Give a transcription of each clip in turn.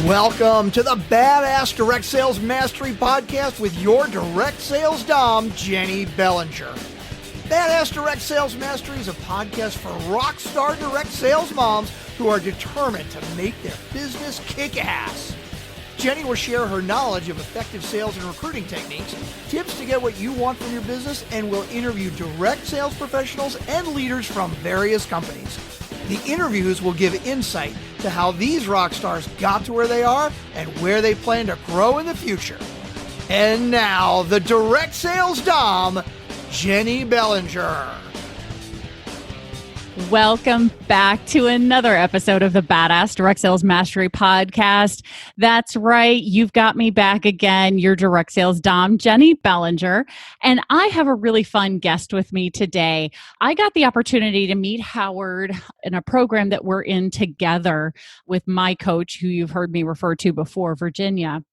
Welcome to the Badass Direct Sales Mastery Podcast with your direct sales dom, Jennie Bellinger. Badass Direct Sales Mastery is a podcast for rock star direct sales moms who are determined to make their business kick ass. Jennie will share her knowledge of effective sales and recruiting techniques, tips to get what you want from your business, and will interview direct sales professionals and leaders from various companies. The interviews will give insight to how these rock stars got to where they are and where they plan to grow in the future. And now, the direct sales dom, Jennie Bellinger. Welcome back to another episode of the Badass Direct Sales Mastery Podcast. That's right, you've got me back again, your direct sales dom, Jennie Bellinger. And I have a really fun guest with me today. I got the opportunity to meet Howard in a program that we're in together with my coach, who you've heard me refer to before, Virginia.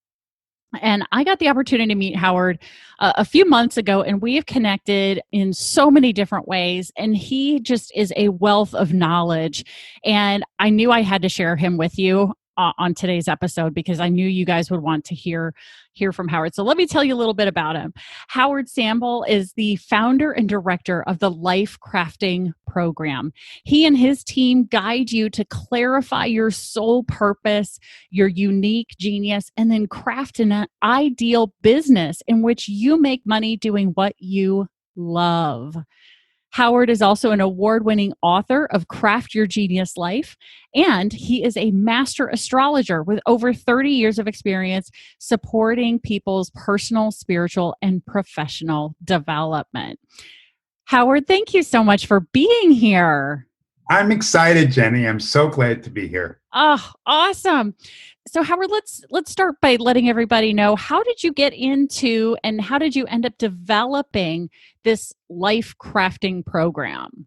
And I got the opportunity to meet Howard a few months ago, and we have connected in so many different ways. And he just is a wealth of knowledge. And I knew I had to share him with you on today's episode because I knew you guys would want to hear from Howard. So let me tell you a little bit about him. Howard Sambol is the founder and director of the Life Crafting Program. He and his team guide you to clarify your soul purpose, your unique genius, and then craft an ideal business in which you make money doing what you love. Howard is also an award-winning author of Craft Your Genius Life, and he is a Master Astrologer with over 30 years of experience supporting people's personal, spiritual, and professional development. Howard, thank you so much for being here. I'm excited, Jennie. I'm so glad to be here. Oh, awesome. So Howard, let's start by letting everybody know, how did you get into and how did you end up developing this life crafting program?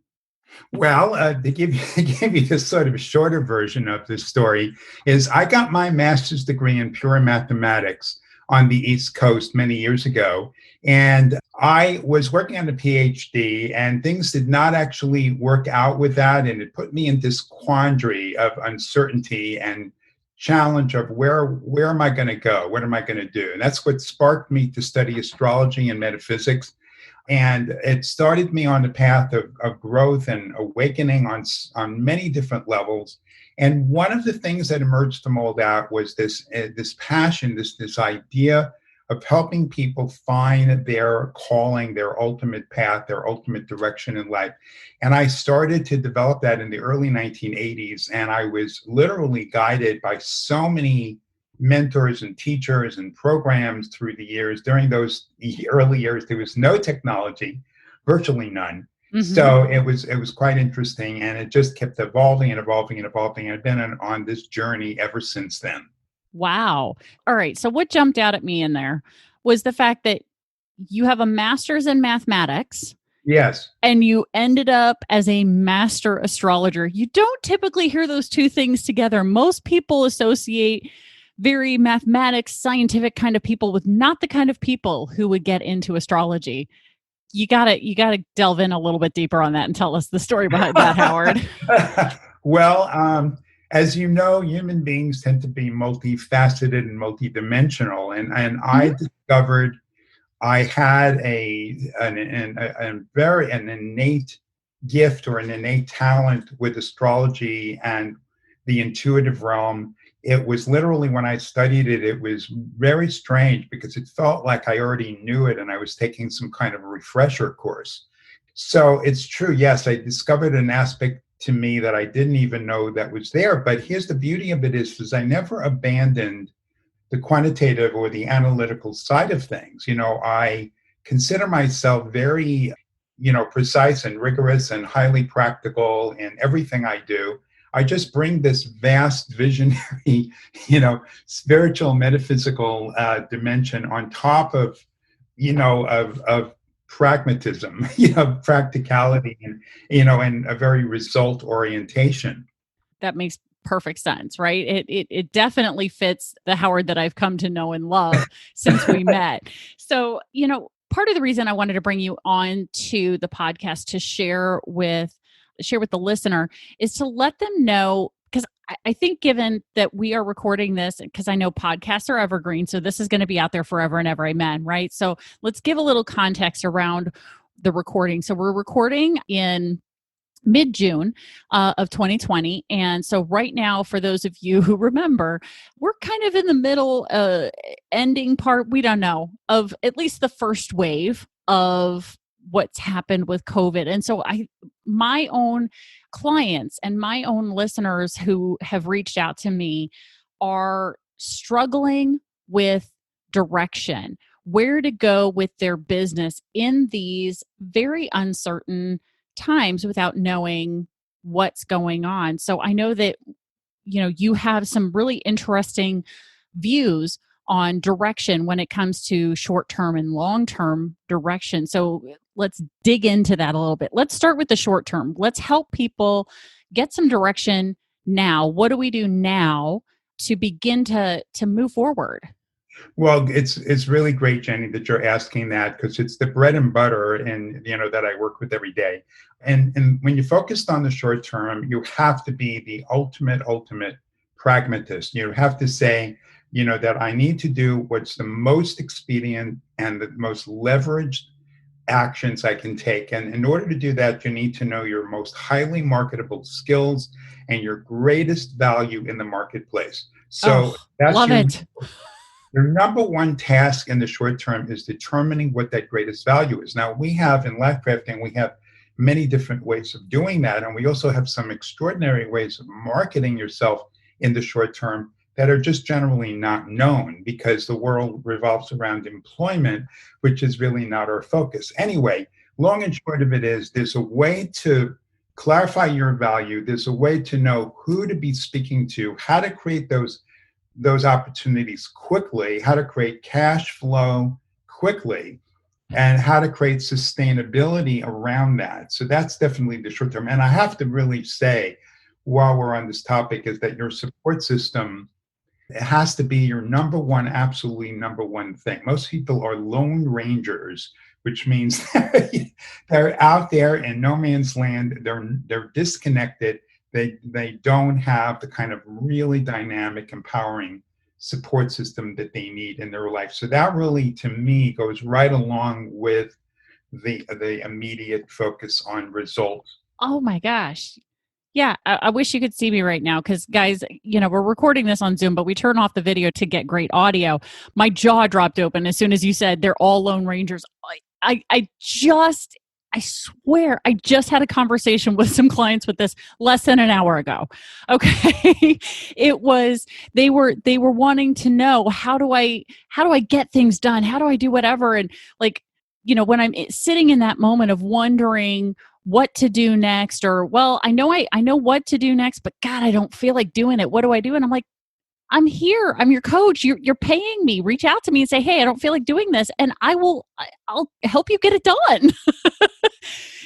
Well, to give you this sort of shorter version of this story is I got my master's degree in pure mathematics on the East Coast many years ago. And I was working on a PhD and things did not actually work out with that. And it put me in this quandary of uncertainty and challenge of where am I going to go? What am I going to do? And that's what sparked me to study astrology and metaphysics. And it started me on the path of growth and awakening on many different levels. And one of the things that emerged from all that was this passion, this idea of helping people find their calling, their ultimate path, their ultimate direction in life. And I started to develop that in the early 1980s. And I was literally guided by so many mentors and teachers and programs through the years. During those early years, there was no technology, virtually none. Mm-hmm. So it was quite interesting, and it just kept evolving and evolving and evolving. I've been on this journey ever since then. Wow. All right. So what jumped out at me in there was the fact that you have a master's in mathematics. Yes. And you ended up as a master astrologer. You don't typically hear those two things together. Most people associate very mathematics, scientific kind of people with not the kind of people who would get into astrology. You gotta delve in a little bit deeper on that and tell us the story behind that, Howard. Well, as you know, human beings tend to be multifaceted and multidimensional, and I discovered I had an innate gift or an innate talent with astrology and the intuitive realm. It was literally, when I studied it, it was very strange because it felt like I already knew it and I was taking some kind of a refresher course. So it's true, yes, I discovered an aspect to me that I didn't even know that was there. But here's the beauty of it is I never abandoned the quantitative or the analytical side of things. You know, I consider myself very, precise and rigorous and highly practical in everything I do. I just bring this vast visionary, spiritual, metaphysical dimension on top of, of pragmatism, practicality and a very result orientation. That makes perfect sense, right? It definitely fits the Howard that I've come to know and love since we met. So, part of the reason I wanted to bring you on to the podcast to share with the listener is to let them know, because I think given that we are recording this, because I know podcasts are evergreen, so this is going to be out there forever and ever, amen, right? So let's give a little context around the recording. So we're recording in mid-June of 2020. And so right now, for those of you who remember, we're kind of in the middle, ending part, we don't know, of at least the first wave of what's happened with COVID. And so my own clients and my own listeners who have reached out to me are struggling with direction, where to go with their business in these very uncertain times without knowing what's going on. So I know that you have some really interesting views on direction when it comes to short-term and long-term direction. So let's dig into that a little bit. Let's start with the short term. Let's help people get some direction now. What do we do now to begin to move forward? Well, it's really great, Jenny, that you're asking that, because it's the bread and butter and that I work with every day. And when you're focused on the short term, you have to be the ultimate pragmatist. You have to say, that I need to do what's the most expedient and the most leveraged actions I can take. And in order to do that, you need to know your most highly marketable skills and your greatest value in the marketplace. So that's love it. Your number one task in the short term is determining what that greatest value is. Now, we have in life crafting, we have many different ways of doing that. And we also have some extraordinary ways of marketing yourself in the short term that are just generally not known, because the world revolves around employment, which is really not our focus. Anyway, long and short of it is, there's a way to clarify your value. There's a way to know who to be speaking to, how to create those opportunities quickly, how to create cash flow quickly, and how to create sustainability around that. So that's definitely the short term. And I have to really say, while we're on this topic, is that your support system, it has to be your absolutely number one thing. Most people are lone rangers, which means they're out there in no man's land. They're disconnected. They don't have the kind of really dynamic, empowering support system that they need in their life. So that really, to me, goes right along with the immediate focus on results. Oh my gosh. Yeah, I wish you could see me right now, because guys, we're recording this on Zoom, but we turn off the video to get great audio. My jaw dropped open as soon as you said they're all lone rangers. I swear, I just had a conversation with some clients with this less than an hour ago. Okay. They were wanting to know, how do I get things done? How do I do whatever? And when I'm sitting in that moment of wondering what to do next, or, well, I know what to do next, but God, I don't feel like doing it. What do I do? And I'm like, I'm here. I'm your coach. You're paying me. Reach out to me and say, hey, I don't feel like doing this, and I'll help you get it done.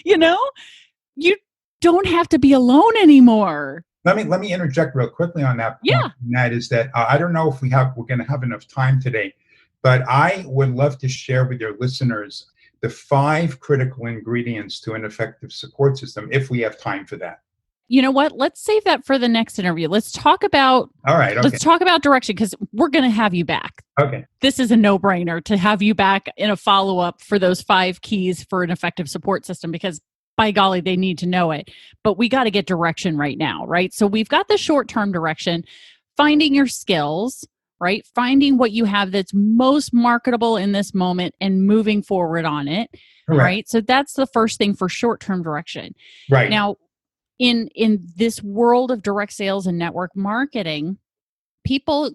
You don't have to be alone anymore. Let me interject real quickly on that point. Yeah. And that is that I don't know if we're going to have enough time today, but I would love to share with your listeners the 5 critical ingredients to an effective support system, if we have time for that. You know what? Let's save that for the next interview. Let's talk about Let's talk about direction, because we're going to have you back. Okay. This is a no-brainer to have you back in a follow-up for those 5 keys for an effective support system, because by golly, they need to know it. But we got to get direction right now, right? So we've got the short-term direction, finding your skills, right? Finding what you have that's most marketable in this moment and moving forward on it. Correct. Right? So that's the first thing for short-term direction. Right. Now, in this world of direct sales and network marketing, people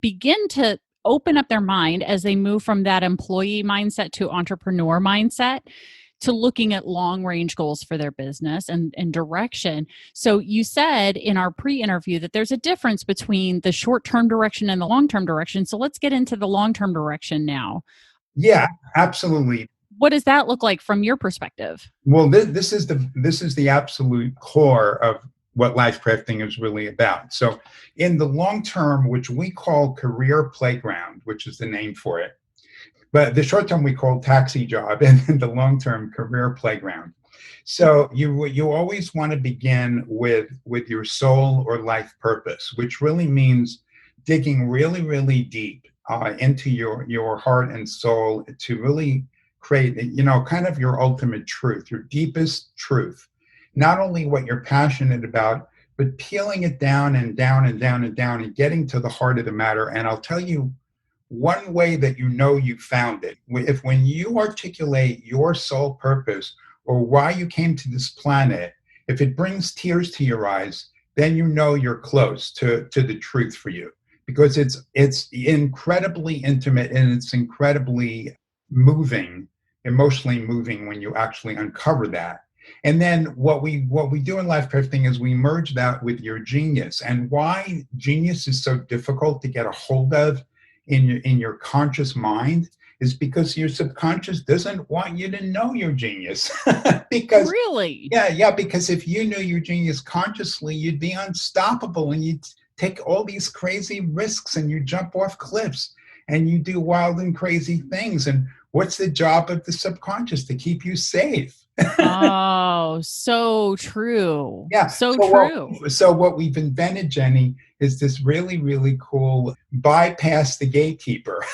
begin to open up their mind as they move from that employee mindset to entrepreneur mindset, to looking at long range goals for their business and direction. So you said in our pre-interview that there's a difference between the short-term direction and the long-term direction. So let's get into the long-term direction now. Yeah, absolutely. What does that look like from your perspective? Well, this is the absolute core of what life crafting is really about. So in the long term, which we call career playground, which is the name for it, but the short term we call taxi job, and the long term career playground. So you always want to begin with your soul or life purpose, which really means digging really, really deep into your heart and soul to really create, kind of your ultimate truth, your deepest truth. Not only what you're passionate about, but peeling it down and down and down and down and getting to the heart of the matter. And I'll tell you one way that you found it. If when you articulate your soul purpose or why you came to this planet, if it brings tears to your eyes, then you're close to the truth for you, because it's incredibly intimate and it's incredibly moving, emotionally moving when you actually uncover that. And then what we do in life crafting is we merge that with your genius. And why genius is so difficult to get a hold of in your conscious mind is because your subconscious doesn't want you to know your genius. Because really, because if you knew your genius consciously, you'd be unstoppable and you'd take all these crazy risks and you jump off cliffs and you do wild and crazy things. And what's the job of the subconscious? To keep you safe. Oh, so true. Yeah. So true. So what we've invented, Jenny, is this really, really cool bypass the gatekeeper.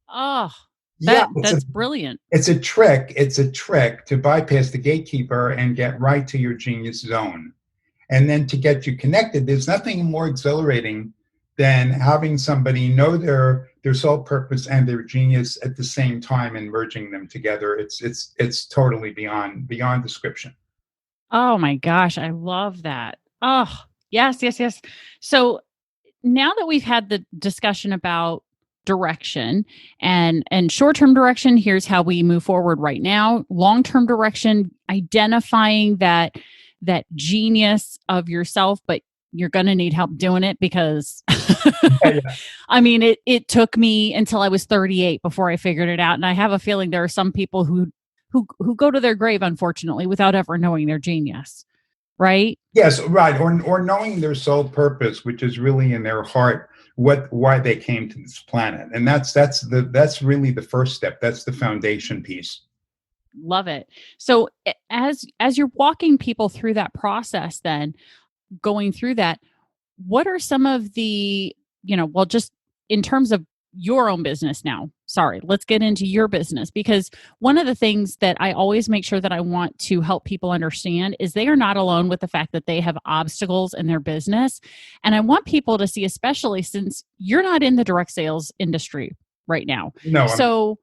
Oh, that's brilliant. It's a trick. It's a trick to bypass the gatekeeper and get right to your genius zone. And then to get you connected, there's nothing more exhilarating than having somebody know their sole purpose and their genius at the same time and merging them together. It's totally beyond description. Oh my gosh, I love that. Oh, yes. So now that we've had the discussion about direction and short-term direction, here's how we move forward right now. Long-term direction, identifying that genius of yourself, but you're going to need help doing it because I mean, it took me until I was 38 before I figured it out. And I have a feeling there are some people who go to their grave, unfortunately, without ever knowing their genius. Right? Yes, right. Or knowing their sole purpose, which is really in their heart, why they came to this planet. And that's really the first step. That's the foundation piece. Love it. So as you're walking people through that process, then going through that, what are some of the, just in terms of your own business now, let's get into your business, because one of the things that I always make sure that I want to help people understand is they are not alone with the fact that they have obstacles in their business. And I want people to see, especially since you're not in the direct sales industry right now. No.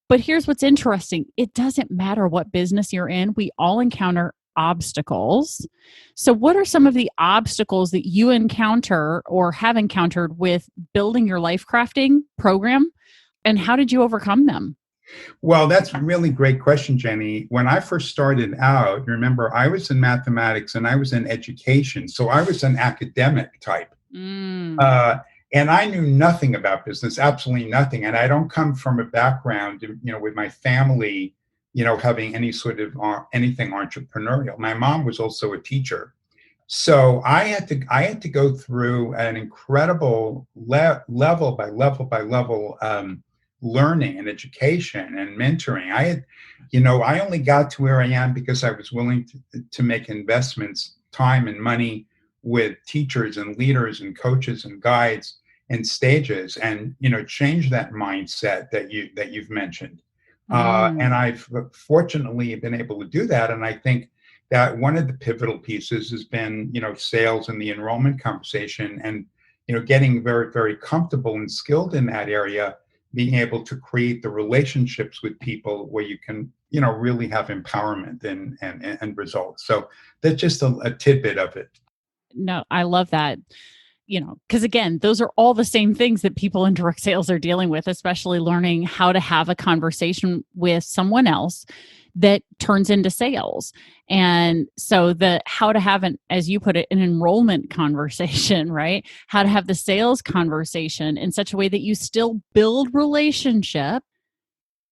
But here's what's interesting. It doesn't matter what business you're in. We all encounter obstacles. So what are some of the obstacles that you encounter or have encountered with building your life crafting program, and how did you overcome them? Well, that's a really great question, Jenny. When I first started out, remember, I was in mathematics and I was in education. So I was an academic type. And I knew nothing about business, absolutely nothing. And I don't come from a background, with my family, having any sort of anything entrepreneurial. My mom was also a teacher. So I had to go through an incredible level by level learning and education and mentoring. I only got to where I am because I was willing to make investments, time and money with teachers and leaders and coaches and guides and stages, and change that mindset that you've mentioned. And I've fortunately been able to do that. And I think that one of the pivotal pieces has been, sales and the enrollment conversation, and getting very, very comfortable and skilled in that area, being able to create the relationships with people where you can, really have empowerment and results. So that's just a tidbit of it. No, I love that. Because again, those are all the same things that people in direct sales are dealing with, especially learning how to have a conversation with someone else that turns into sales. And so how to have as you put it, an enrollment conversation, right? How to have the sales conversation in such a way that you still build relationship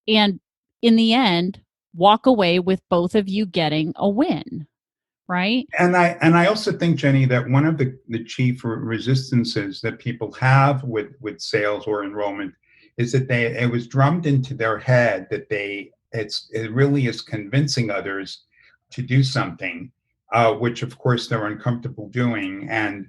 and in the end, walk away with both of you getting a win. Right. And I also think, Jenny, that one of the chief resistances that people have with sales or enrollment is that it was drummed into their head that they it really is convincing others to do something, which of course they're uncomfortable doing. And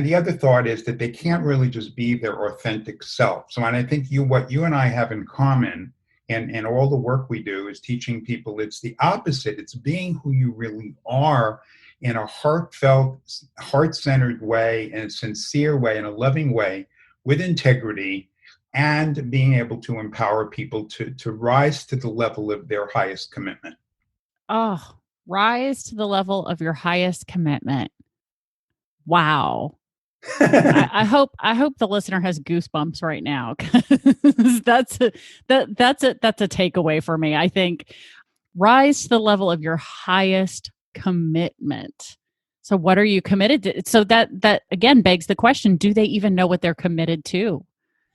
the other thought is that they can't really just be their authentic self. So, and I think what you and I have in common in all the work we do is teaching people it's the opposite. It's being who you really are in a heartfelt, heart-centered way, in a sincere way, in a loving way, with integrity, and being able to empower people to rise to the level of their highest commitment. Oh, rise to the level of your highest commitment. Wow. I hope the listener has goosebumps right now, because that's a takeaway for me. I think rise to the level of your highest commitment. So what are you committed to? So that again begs the question, do they even know what they're committed to?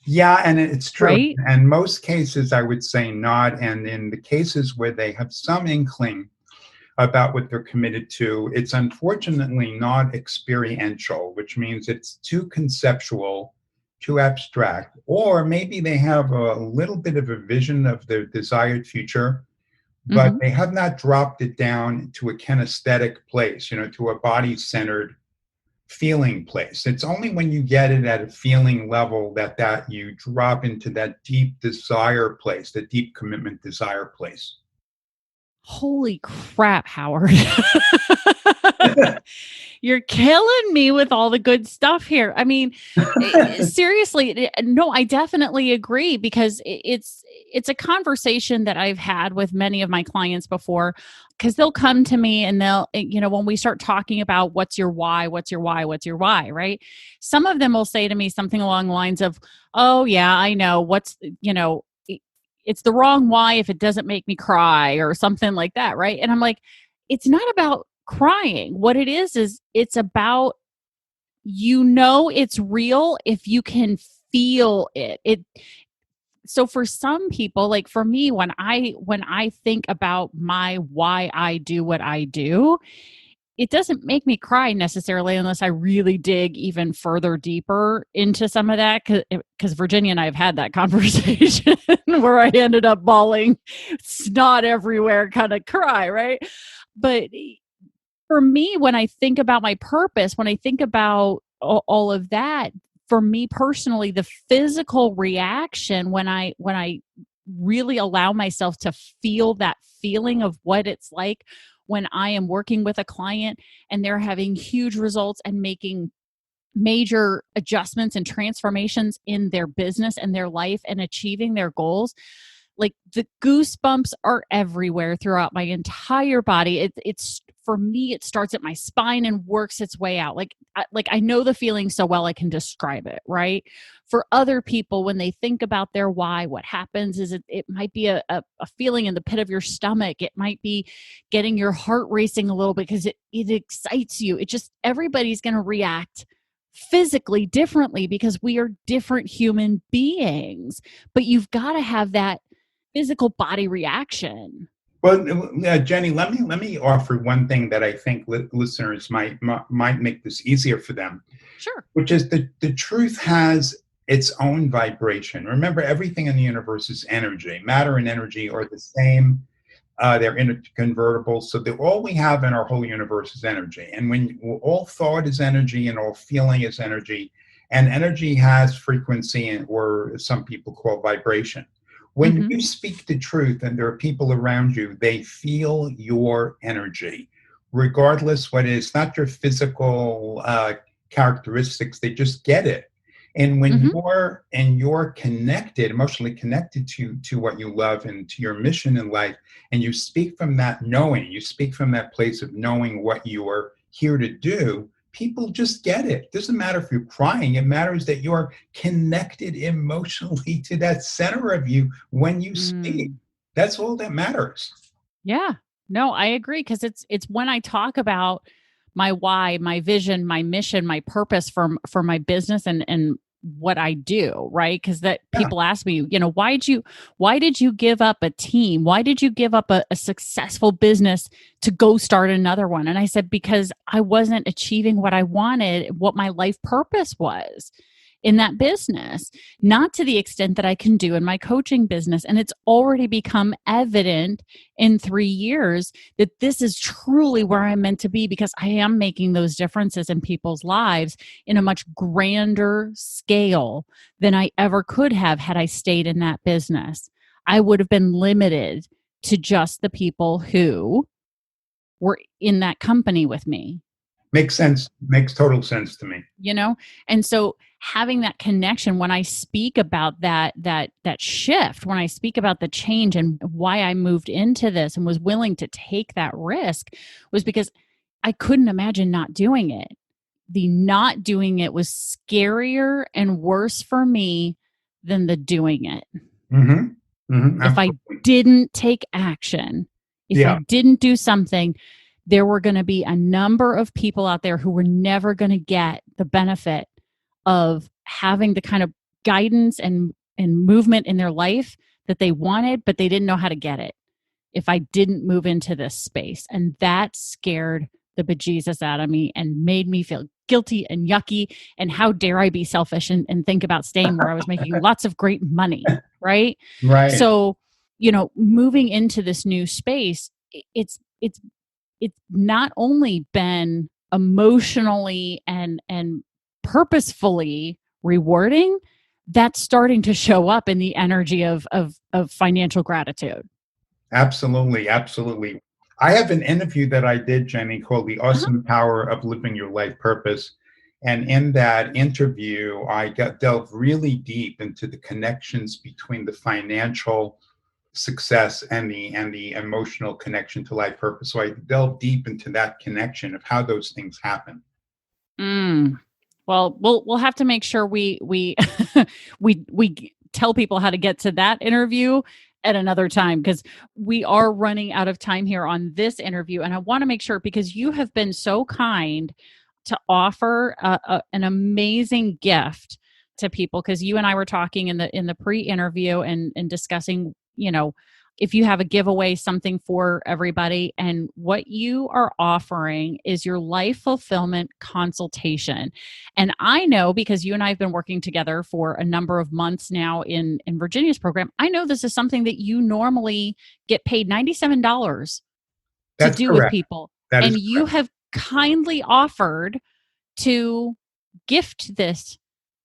Yeah, and it's true. Right? And most cases, I would say not. And in the cases where they have some inkling about what they're committed to, it's unfortunately not experiential, which means it's too conceptual, too abstract, or maybe they have a little bit of a vision of their desired future, but they have not dropped it down to a kinesthetic place, to a body-centered feeling place. It's only when you get it at a feeling level that you drop into that deep desire place, the deep commitment desire place. Holy crap, Howard. You're killing me with all the good stuff here. I mean, seriously, no, I definitely agree, because it's a conversation that I've had with many of my clients before, because they'll come to me and they'll, when we start talking about what's your why, right? Some of them will say to me something along the lines of, oh yeah, I know it's the wrong why if it doesn't make me cry, or something like that, right? And I'm like, it's not about crying. What it is it's about, it's real if you can feel it. So for some people, like for me, when I think about my why I do what I do, it doesn't make me cry necessarily unless I really dig even further deeper into some of that. Because Virginia and I have had that conversation where I ended up bawling snot everywhere, kind of cry, right? But for me, when I think about my purpose, when I think about all of that, for me personally, the physical reaction when I really allow myself to feel that feeling of what it's like when I am working with a client and they're having huge results and making major adjustments and transformations in their business and their life and achieving their goals, like the goosebumps are everywhere throughout my entire body. It's for me, it starts at my spine and works its way out. Like I know the feeling so well I can describe it, right? For other people, when they think about their why, what happens is it might be a feeling in the pit of your stomach. It might be getting your heart racing a little bit because it excites you. It just, everybody's going to react physically differently because we are different human beings. But you've got to have that physical body reaction. Well, Jenny, let me offer one thing that I think listeners might make this easier for them. Sure. Which is the truth has its own vibration. Remember, everything in the universe is energy. Matter and energy are the same. They're interconvertible. So all we have in our whole universe is energy. And when all thought is energy and all feeling is energy, and energy has frequency, or some people call vibration. When you speak the truth and there are people around you, they feel your energy, regardless what it is, not your physical characteristics, they just get it. And when you're connected, emotionally connected to what you love and to your mission in life, and you speak from that knowing, you speak from that place of knowing what you are here to do, people just get it. It doesn't matter if you're crying. It matters that you're connected emotionally to that center of you when you speak. That's all that matters. Yeah. No, I agree. Because it's when I talk about my why, my vision, my mission, my purpose for my business and what I do, right? Because people ask me, why did you give up a team? Why did you give up a successful business to go start another one? And I said, because I wasn't achieving what I wanted, what my life purpose was. in that business, not to the extent that I can do in my coaching business. And it's already become evident in 3 years that this is truly where I'm meant to be, because I am making those differences in people's lives in a much grander scale than I ever could have had I stayed in that business. I would have been limited to just the people who were in that company with me. Makes sense. Makes total sense to me. And so having that connection, when I speak about that shift, when I speak about the change and why I moved into this and was willing to take that risk, was because I couldn't imagine not doing it. The not doing it was scarier and worse for me than the doing it. Mm-hmm. Mm-hmm. If I didn't take action, if I didn't do something, there were going to be a number of people out there who were never going to get the benefit of having the kind of guidance and movement in their life that they wanted, but they didn't know how to get it if I didn't move into this space. And that scared the bejesus out of me and made me feel guilty and yucky. And how dare I be selfish and think about staying where I was making lots of great money, right? Right. So, moving into this new space, it's not only been emotionally and purposefully rewarding, that's starting to show up in the energy of financial gratitude. Absolutely. Absolutely. I have an interview that I did, Jenny, called The Awesome Power of Living Your Life Purpose. And in that interview, I delved really deep into the connections between the financial success and the emotional connection to life purpose. So I delved deep into that connection of how those things happen. Well, we'll have to make sure we we tell people how to get to that interview at another time, because we are running out of time here on this interview. And I want to make sure, because you have been so kind to offer an amazing gift to people, because you and I were talking in the pre-interview and discussing, if you have a giveaway, something for everybody. And what you are offering is your life fulfillment consultation. And I know, because you and I have been working together for a number of months now in Virginia's program, I know this is something that you normally get paid $97 to do with people. And you have kindly offered to gift this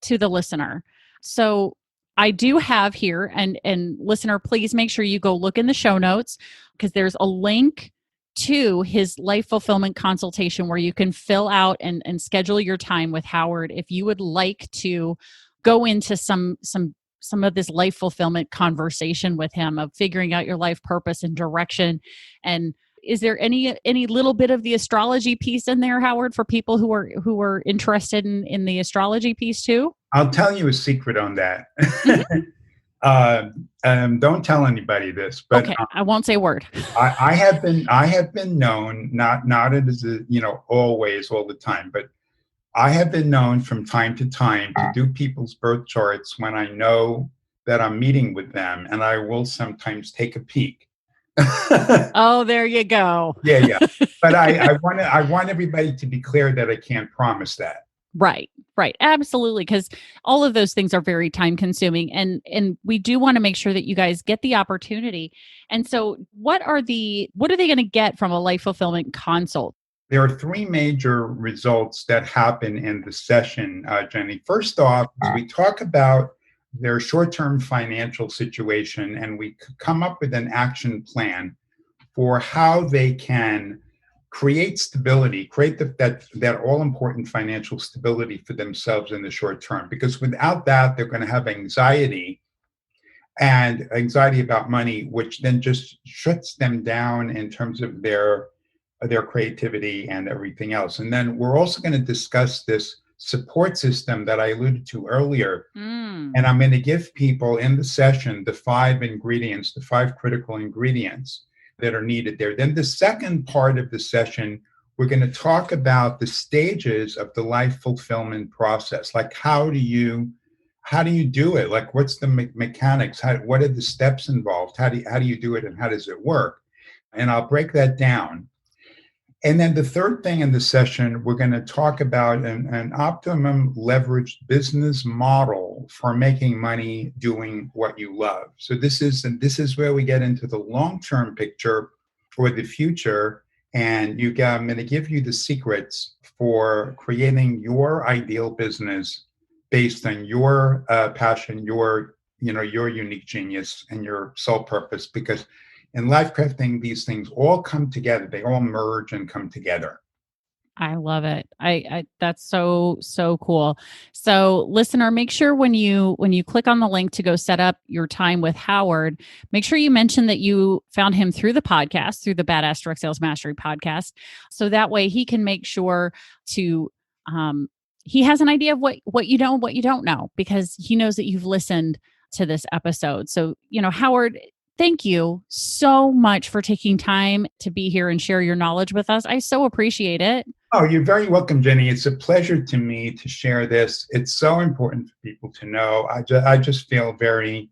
to the listener. So I do have here, and listener, please make sure you go look in the show notes, because there's a link to his life fulfillment consultation where you can fill out and schedule your time with Howard if you would like to go into some of this life fulfillment conversation with him of figuring out your life purpose and direction. And is there any little bit of the astrology piece in there, Howard, for people who are interested in the astrology piece too? I'll tell you a secret on that. Don't tell anybody this, but okay, I won't say a word. I have been known, not as always all the time, but I have been known from time to time to do people's birth charts when I know that I'm meeting with them, and I will sometimes take a peek. Oh, there you go. Yeah. But I want everybody to be clear that I can't promise that. Right. Absolutely. Because all of those things are very time consuming, and we do want to make sure that you guys get the opportunity. And so what are they going to get from a life fulfillment consult? There are 3 major results that happen in the session, Jenny. First off, we talk about their short-term financial situation, and we come up with an action plan for how they can create stability, create that all-important financial stability for themselves in the short term. Because without that, they're going to have anxiety about money, which then just shuts them down in terms of their creativity and everything else. And then we're also going to discuss this support system that I alluded to earlier. And I'm going to give people in the session the 5 critical ingredients that are needed there. Then the second part of the session, we're going to talk about the stages of the life fulfillment process. Like, how do you do it? Like, what's the mechanics? What are the steps involved? How do you do it, and how does it work? And I'll break that down. And then the third thing in the session, we're going to talk about an optimum leveraged business model for making money doing what you love. So this is where we get into the long-term picture for the future. And I'm going to give you the secrets for creating your ideal business based on your passion, your unique genius and your sole purpose. Because in life crafting, these things all come together. They all merge and come together. I love it. I that's so cool. So listener, make sure when you click on the link to go set up your time with Howard, make sure you mention that you found him through the podcast, through the Badass Direct Sales Mastery podcast. So that way he can make sure to he has an idea of what you know and what you don't know, because he knows that you've listened to this episode. So, Howard, thank you so much for taking time to be here and share your knowledge with us. I so appreciate it. Oh, you're very welcome, Jenny. It's a pleasure to me to share this. It's so important for people to know. I just feel very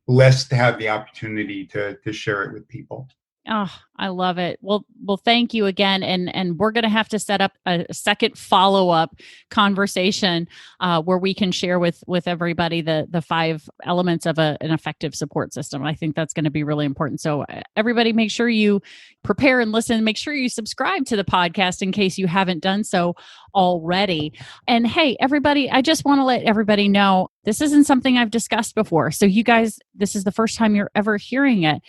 blessed to have the opportunity to share it with people. Oh, I love it. Well, thank you again. And we're going to have to set up a second follow-up conversation where we can share with everybody the 5 elements of an effective support system. I think that's going to be really important. So everybody, make sure you prepare and listen. Make sure you subscribe to the podcast in case you haven't done so already. And hey, everybody, I just want to let everybody know this isn't something I've discussed before. So you guys, this is the first time you're ever hearing it.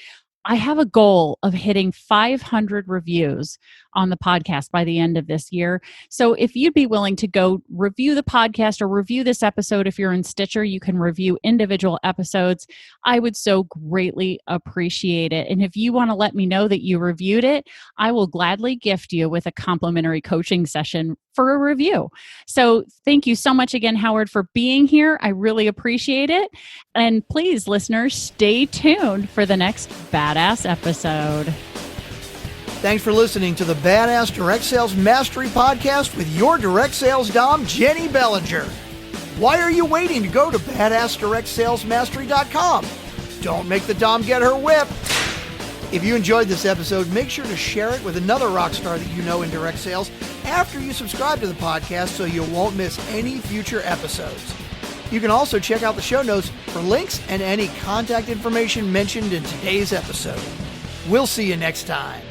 I have a goal of hitting 500 reviews on the podcast by the end of this year. So if you'd be willing to go review the podcast or review this episode, if you're in Stitcher, you can review individual episodes. I would so greatly appreciate it. And if you want to let me know that you reviewed it, I will gladly gift you with a complimentary coaching session for a review. So thank you so much again, Howard, for being here. I really appreciate it. And please, listeners, stay tuned for the next badass episode. Thanks for listening to the Badass Direct Sales Mastery Podcast with your direct sales dom, Jennie Bellinger. Why are you waiting to go to badassdirectsalesmastery.com? Don't make the dom get her whip. If you enjoyed this episode, make sure to share it with another rock star that you know in direct sales after you subscribe to the podcast so you won't miss any future episodes. You can also check out the show notes for links and any contact information mentioned in today's episode. We'll see you next time.